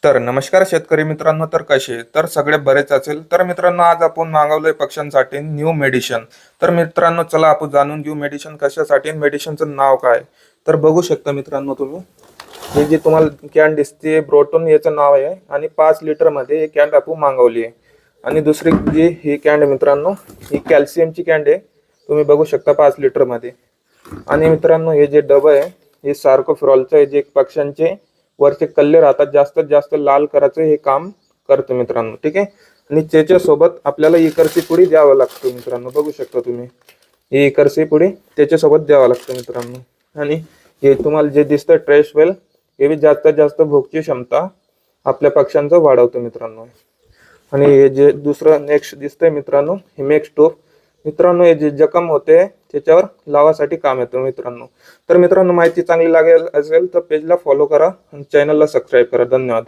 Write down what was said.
तर नमस्कार शेतकरी मित्रांनो, तर कसे तर सगळे बरेच असेल. तर मित्रांनो, आज आपण मागवलंय पक्ष्यांसाठी न्यू मेडिसिन. तर मित्रांनो, चला आपण जाणून घेऊ मेडिसिन कशासाठी, मेडिसिनचं नाव काय. तर बघू शकता मित्रांनो तुम्ही, हे जे तुम्हाला कॅन दिसते ब्रोटोन याचं नाव आहे आणि 5 लिटर मध्ये ही कॅन आपण मागवली आहे. आणि दुसरी जी ही कॅन आहे मित्रांनो, ही कॅल्शियमची कॅन आहे. तुम्ही बघू शकता 5 लिटर मध्ये. आणि मित्रांनो, हे जे डबं आहे हे सार्कोफ्रॉलचं आहे, जे पक्ष्यांचे वरचे कल्ले राहतात जास्तीत जास्त लाल करायचं हे काम करतो मित्रांनो. ठीक आहे. आणि त्याच्यासोबत आपल्याला इकरची पुडी द्यावं लागतं मित्रांनो. बघू शकता तुम्ही, ही इकरची पुडी त्याच्यासोबत द्यावं लागतं मित्रांनो. आणि हे तुम्हाला जे दिसतं ट्रेश वेल, हे बी जास्तीत जास्त भूकची क्षमता आपल्या पक्ष्यांचं वाढवतो मित्रांनो. आणि हे जे दुसरं नेक्स्ट दिसतंय मित्रांनो, हे मेक्स टोप मित्रांनो, हे जे जखम होते त्याच्यावर लावासाठी काम येतं मित्रांनो. तर मित्रांनो, माहिती चांगली लागेल असेल तर पेजला फॉलो करा आणि चॅनलला सबस्क्राईब करा. धन्यवाद.